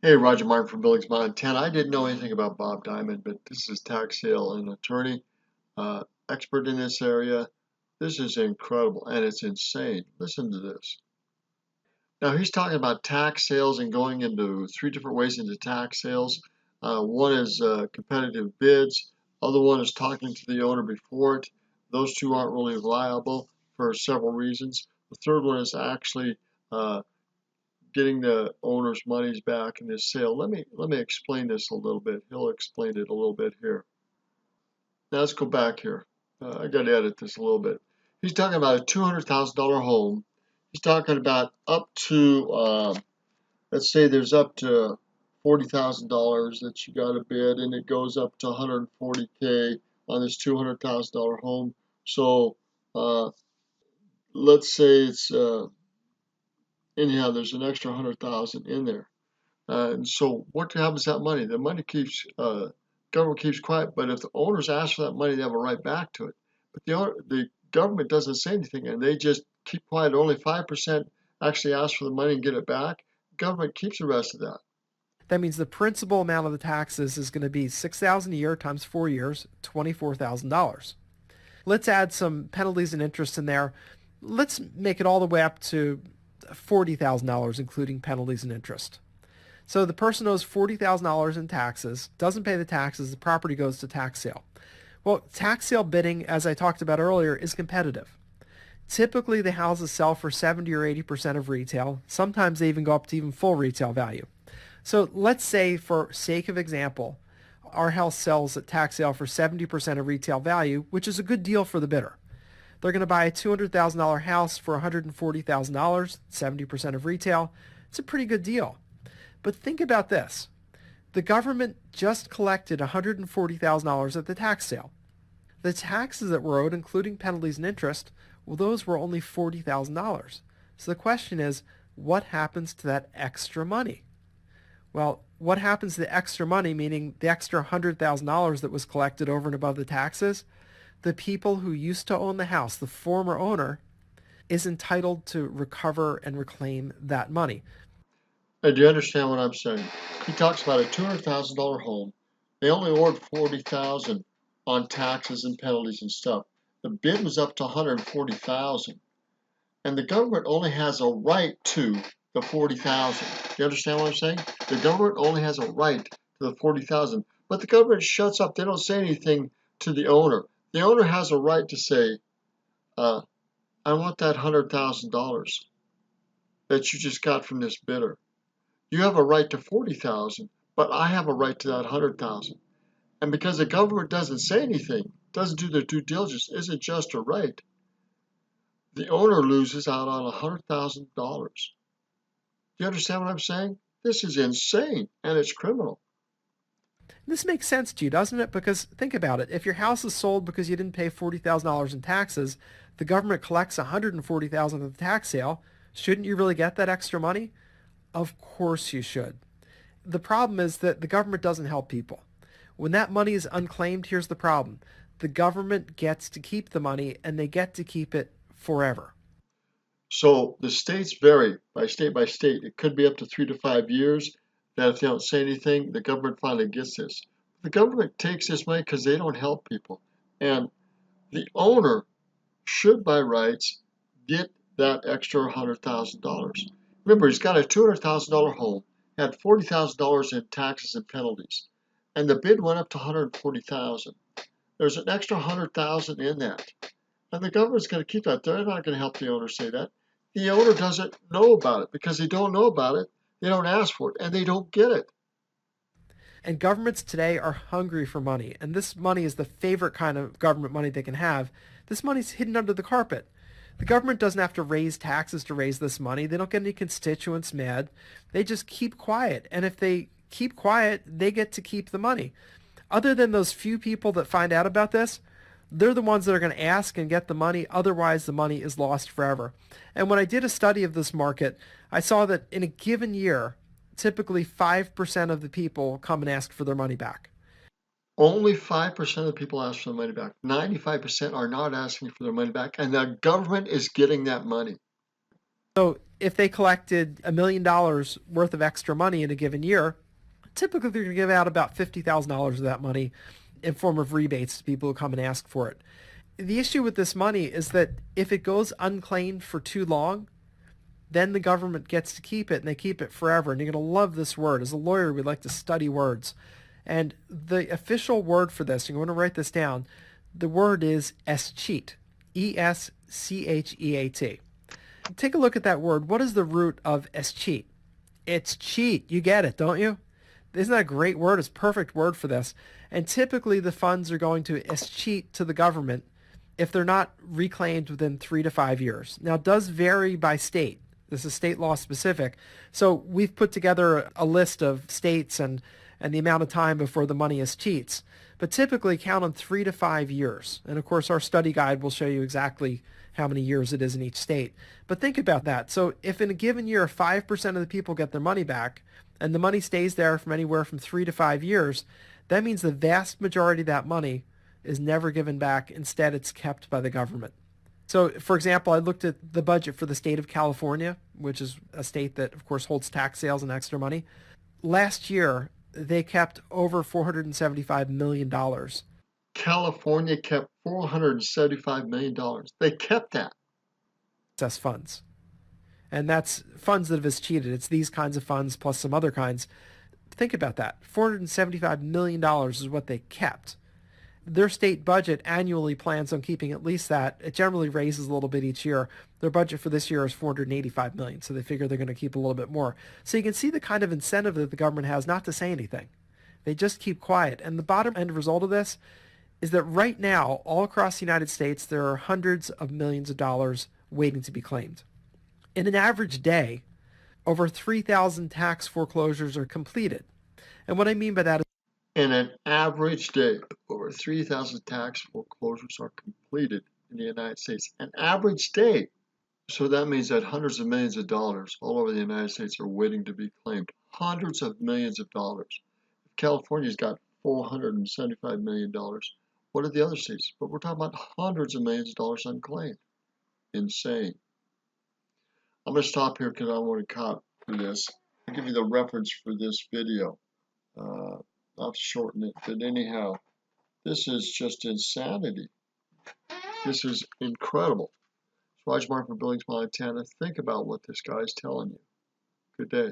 Hey, Roger Martin from Billings, Montana. I didn't know anything about Bob Diamond, but this is tax sale and attorney, uh, expert in this area. This is incredible and it's insane. Listen to this. Now he's talking about tax sales and going into three different ways into tax sales. One is competitive bids. Other one is talking to the owner before it. Those two aren't really reliable for several reasons. The third one is actually uh, getting the owner's monies back in this sale. Let me explain this a little bit. He'll explain it a little bit here. Now let's go back here. I got to edit this a little bit. He's talking about a $200,000 home. He's talking about up to let's say there's up to $40,000 that you got to bid, and it goes up to 140K on this $200,000 home. So let's say it's anyhow, there's an extra 100,000 in there. And so what happens to that money? The money keeps, government keeps quiet, but if the owners ask for that money, they have a right back to it. But the government doesn't say anything and they just keep quiet. Only 5% actually ask for the money and get it back. Government keeps the rest of that. That means the principal amount of the taxes is going to be $6,000 a year times 4 years, $24,000. Let's add some penalties and interest in there. Let's make it all the way up to $40,000, including penalties and interest. So the person owes $40,000 in taxes, doesn't pay the taxes, the property goes to tax sale. Well, tax sale bidding, as I talked about earlier, is competitive. Typically, the houses sell for 70 or 80% of retail. Sometimes they even go up to even full retail value. So let's say, for sake of example, our house sells at tax sale for 70% of retail value, which is a good deal for the bidder. They're going to buy a $200,000 house for $140,000, 70% of retail. It's a pretty good deal. But think about this. The government just collected $140,000 at the tax sale. The taxes that were owed, including penalties and interest, well, those were only $40,000. So the question is, what happens to that extra money? Well, what happens to the extra money, meaning the extra $100,000 that was collected over and above the taxes? The people who used to own the house, the former owner, is entitled to recover and reclaim that money. And do you understand what I'm saying? He talks about a $200,000 home. They only award 40,000 on taxes and penalties and stuff. The bid was up to 140,000. And the government only has a right to the 40,000. You understand what I'm saying? The government only has a right to the 40,000, but the government shuts up. They don't say anything to the owner. The owner has a right to say, I want that $100,000 that you just got from this bidder. You have a right to 40,000, but I have a right to that 100,000. And because the government doesn't say anything, doesn't do their due diligence, isn't just or right, the owner loses out on $100,000. Do you understand what I'm saying? This is insane and it's criminal. This makes sense to you, doesn't it? Because think about it. If your house is sold because you didn't pay $40,000 in taxes, the government collects $140,000 at the tax sale. Shouldn't you really get that extra money? Of course you should. The problem is that the government doesn't help people. When that money is unclaimed, here's the problem. The government gets to keep the money and they get to keep it forever. So the states vary by state by state. It could be up to 3 to 5 years that if they don't say anything, the government finally gets this. The government takes this money because they don't help people. And the owner should, by rights, get that extra $100,000. Remember, he's got a $200,000 home, had $40,000 in taxes and penalties, and the bid went up to 140,000. There's an extra 100,000 in that. And the government's going to keep that. They're not going to help the owner say that. The owner doesn't know about it because they don't know about it. They don't ask for it and they don't get it. And governments today are hungry for money. And this money is the favorite kind of government money they can have. This money's hidden under the carpet. The government doesn't have to raise taxes to raise this money. They don't get any constituents mad. They just keep quiet. And if they keep quiet, they get to keep the money. Other than those few people that find out about this, they're the ones that are going to ask and get the money. Otherwise, the money is lost forever. And when I did a study of this market, I saw that in a given year, typically 5% of the people come and ask for their money back. Only 5% of the people ask for the money back. 95% are not asking for their money back, and the government is getting that money. So if they collected $1 million worth of extra money in a given year, typically they're going to give out about $50,000 of that money in form of rebates to people who come and ask for it. The issue with this money is that if it goes unclaimed for too long, then the government gets to keep it, and they keep it forever. And you're going to love this word. As a lawyer, we like to study words. And the official word for this, you're going to write this down, the word is escheat, Escheat. Take a look at that word. What is the root of escheat? It's cheat. You get it, don't you? Isn't that a great word? It's a perfect word for this. And typically the funds are going to escheat to the government if they're not reclaimed within 3 to 5 years. Now, it does vary by state. This is state law specific. So we've put together a list of states and the amount of time before the money is cheats. But typically count on 3 to 5 years. And of course, our study guide will show you exactly how many years it is in each state. But think about that. So if in a given year 5% of the people get their money back, and the money stays there from anywhere from 3 to 5 years, that means the vast majority of that money is never given back. Instead, it's kept by the government. So, for example, I looked at the budget for the state of California, which is a state that, of course, holds tax sales and extra money. Last year, they kept over $475 million. California kept $475 million. They kept that. Excess funds. And that's funds that have cheated. It's these kinds of funds plus some other kinds. Think about that. $475 million is what they kept. Their state budget annually plans on keeping at least that. It generally raises a little bit each year. Their budget for this year is $485 million, so they figure they're going to keep a little bit more. So you can see the kind of incentive that the government has not to say anything. They just keep quiet. And the bottom end result of this is that right now, all across the United States, there are hundreds of millions of dollars waiting to be claimed. In an average day, over 3,000 tax foreclosures are completed. And what I mean by that is in an average day, over 3,000 tax foreclosures are completed in the United States. An average day. So that means that hundreds of millions of dollars all over the United States are waiting to be claimed. Hundreds of millions of dollars. If California's got $475 million, what are the other states? But we're talking about hundreds of millions of dollars unclaimed. Insane. I'm going to stop here because I want to cut for this. I'll give you the reference for this video. I'll shorten it, but anyhow, this is just insanity. This is incredible. Swage Mark from Billings, Montana. Think about what this guy is telling you. Good day.